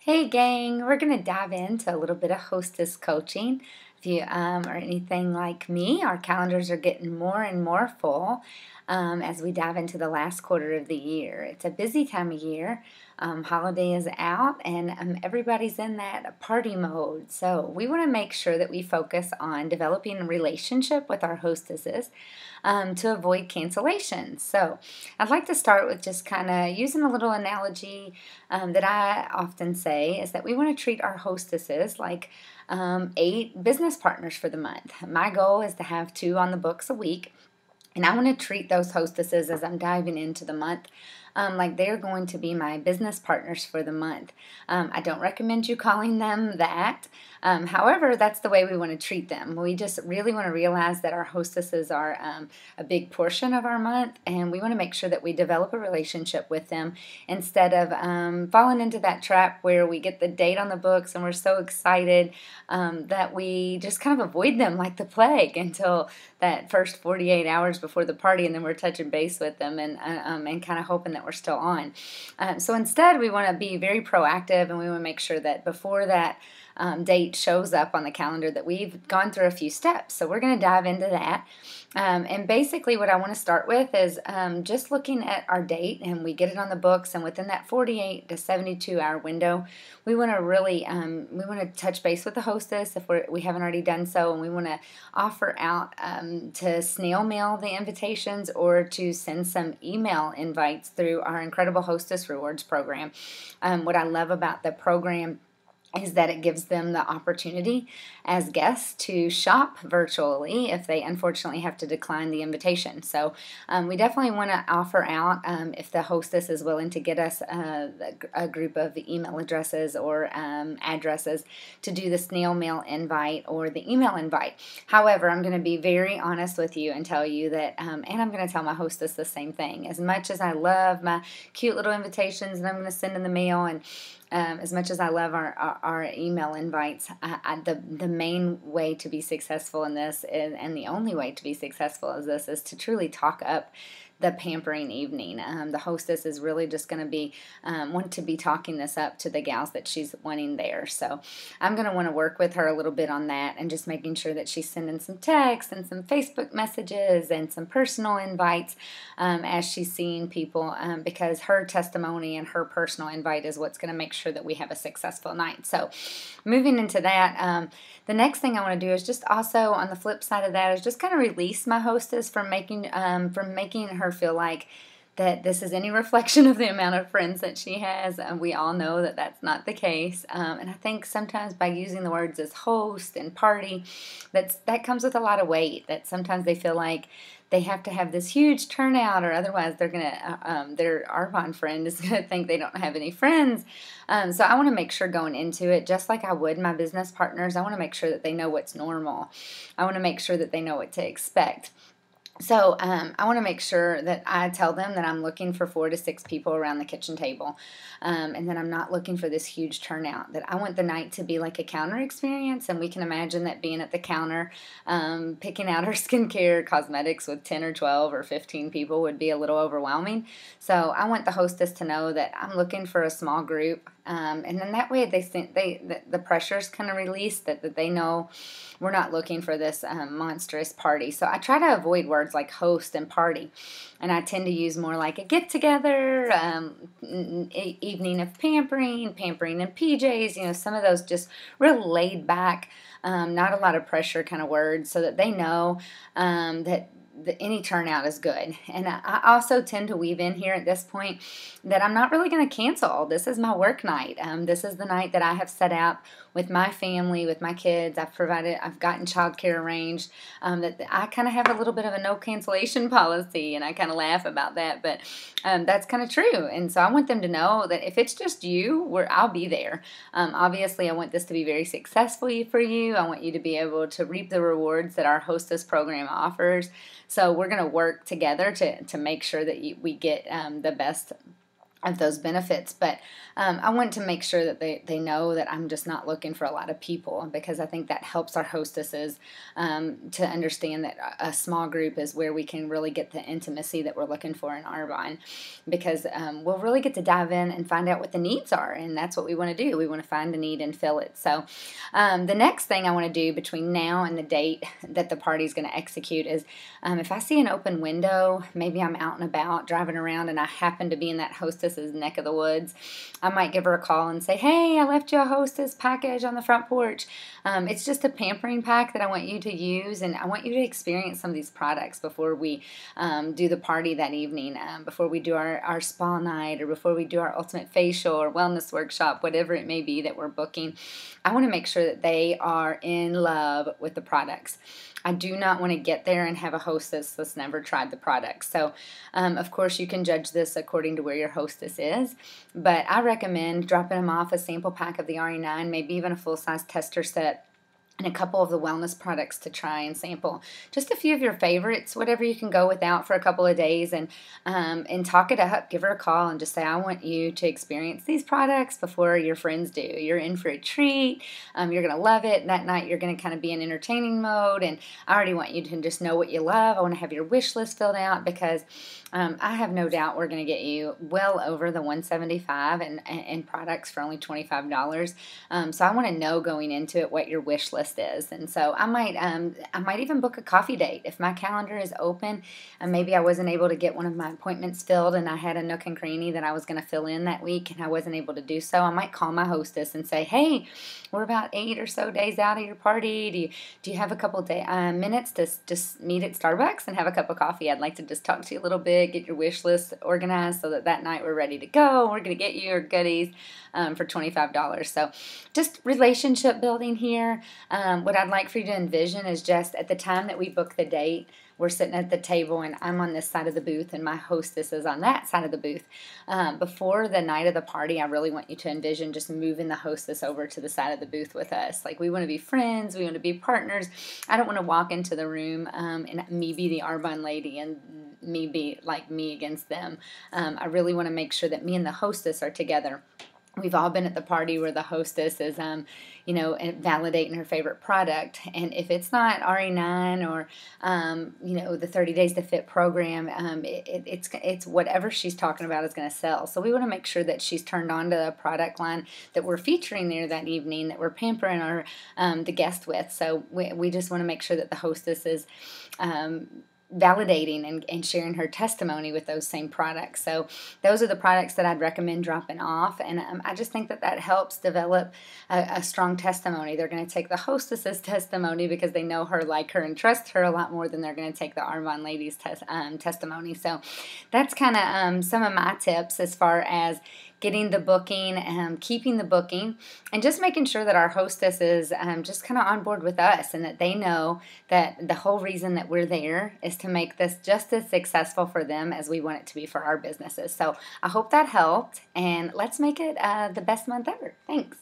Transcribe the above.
Hey gang, we're going to dive into a little bit of hostess coaching. If you are anything like me, our calendars are getting more and more full as we dive into the last quarter of the year. It's a busy time of year. Holiday is out and everybody's in that party mode. So we want to make sure that we focus on developing a relationship with our hostesses to avoid cancellations. So I'd like to start with just kind of using a little analogy that I often say is that we want to treat our hostesses like 8 business partners for the month. My goal is to have 2 on the books a week. And I want to treat those hostesses as I'm diving into the month like they're going to be my business partners for the month. I don't recommend you calling them that. However, that's the way we want to treat them. We just really want to realize that our hostesses are a big portion of our month, and we want to make sure that we develop a relationship with them instead of falling into that trap where we get the date on the books and we're so excited that we just kind of avoid them like the plague until that first 48 hours before the party, and then we're touching base with them and kind of hoping that we're still on. So instead, we want to be very proactive, and we want to make sure that before that date shows up on the calendar that we've gone through a few steps. So we're going to dive into that. And basically what I want to start with is just looking at our date, and we get it on the books, and within that 48 to 72 hour window, we want to really we want to touch base with the hostess if we haven't already done so, and we want to offer out to snail mail the invitations or to send some email invites through our incredible Hostess Rewards program. What I love about the program is that it gives them the opportunity as guests to shop virtually if they unfortunately have to decline the invitation. So we definitely want to offer out if the hostess is willing to get us a group of email addresses or addresses to do the snail mail invite or the email invite. However, I'm going to be very honest with you and tell you that, and I'm going to tell my hostess the same thing. As much as I love my cute little invitations and I'm going to send in the mail, and as much as I love our email invites, the main way to be successful in this and the only way to be successful as this is to truly talk up the pampering evening. The hostess is really just going to be want to be talking this up to the gals that she's wanting there. So I'm going to want to work with her a little bit on that and just making sure that she's sending some texts and some Facebook messages and some personal invites as she's seeing people because her testimony and her personal invite is what's going to make sure that we have a successful night. So moving into that, the next thing I want to do is just also on the flip side of that is just kind of release my hostess from making her feel like that this is any reflection of the amount of friends that she has. We all know that that's not the case. And I think sometimes by using the words as host and party, that comes with a lot of weight, that sometimes they feel like they have to have this huge turnout or otherwise they're going to, their Arbonne friend is going to think they don't have any friends. So I want to make sure going into it, just like I would my business partners, I want to make sure that they know what's normal. I want to make sure that they know what to expect. So I want to make sure that I tell them that I'm looking for 4 to 6 people around the kitchen table, and that I'm not looking for this huge turnout, that I want the night to be like a counter experience, and we can imagine that being at the counter, picking out our skincare, cosmetics with 10 or 12 or 15 people would be a little overwhelming. So I want the hostess to know that I'm looking for a small group, and then that way they think the pressure's kind of released, that they know we're not looking for this monstrous party. So I try to avoid words like host and party, and I tend to use more like a get-together, evening of pampering and PJs, some of those just real laid-back, not a lot of pressure kind of words, so that they know that any turnout is good. And I also tend to weave in here at this point that I'm not really going to cancel. This is my work night. This is the night that I have set out with my family, with my kids. I've gotten childcare arranged. That I kind of have a little bit of a no cancellation policy, and I kind of laugh about that, but that's kind of true. And so I want them to know that if it's just you, I'll be there. Obviously, I want this to be very successful for you. I want you to be able to reap the rewards that our hostess program offers. So we're going to work together to make sure that we get the best of those benefits. But I want to make sure that they know that I'm just not looking for a lot of people, because I think that helps our hostesses to understand that a small group is where we can really get the intimacy that we're looking for in Arbonne, because we'll really get to dive in and find out what the needs are, and that's what we want to do. We want to find a need and fill it. So the next thing I want to do between now and the date that the party's going to execute is if I see an open window, maybe I'm out and about driving around and I happen to be in that hostess's neck of the woods, I might give her a call and say, hey, I left you a hostess package on the front porch. It's just a pampering pack that I want you to use, and I want you to experience some of these products before we do the party that evening, before we do our spa night, or before we do our ultimate facial or wellness workshop, whatever it may be that we're booking. I want to make sure that they are in love with the products. I do not want to get there and have a hostess that's never tried the product. So, of course, you can judge this according to where your hostess is, but I recommend dropping them off a sample pack of the RE9, maybe even a full-size tester set, and a couple of the wellness products to try and sample. Just a few of your favorites, whatever you can go without for a couple of days, and talk it up. Give her a call and just say, I want you to experience these products before your friends do. You're in for a treat. You're going to love it. That night you're going to kind of be in entertaining mode, and I already want you to just know what you love. I want to have your wish list filled out, because I have no doubt we're going to get you well over the $175 in products for only $25. So I want to know going into it what your wish list is. And so I might even book a coffee date if my calendar is open, and maybe I wasn't able to get one of my appointments filled and I had a nook and cranny that I was going to fill in that week and I wasn't able to do so. I might call my hostess and say, hey, we're about 8 or so days out of your party. Do you have a couple minutes to just meet at Starbucks and have a cup of coffee? I'd like to just talk to you a little bit, get your wish list organized so that night we're ready to go. We're going to get you your goodies for $25. So just relationship building here. What I'd like for you to envision is just at the time that we book the date, we're sitting at the table and I'm on this side of the booth and my hostess is on that side of the booth. Before the night of the party, I really want you to envision just moving the hostess over to the side of the booth with us. Like, we want to be friends. We want to be partners. I don't want to walk into the room and me be the Arbonne lady and me be like me against them. I really want to make sure that me and the hostess are together. We've all been at the party where the hostess is, validating her favorite product. And if it's not RE9 or, the 30 Days to Fit program, it's whatever she's talking about is going to sell. So we want to make sure that she's turned on to the product line that we're featuring there that evening, that we're pampering the guest with. So we just want to make sure that the hostess is validating and sharing her testimony with those same products. So those are the products that I'd recommend dropping off, and I just think that helps develop a strong testimony. They're going to take the hostess's testimony because they know her, like her, and trust her a lot more than they're going to take the Arbonne lady's testimony. So that's kind of some of my tips as far as getting the booking, keeping the booking, and just making sure that our hostess is just kind of on board with us, and that they know that the whole reason that we're there is to make this just as successful for them as we want it to be for our businesses. So I hope that helped, and let's make it the best month ever. Thanks.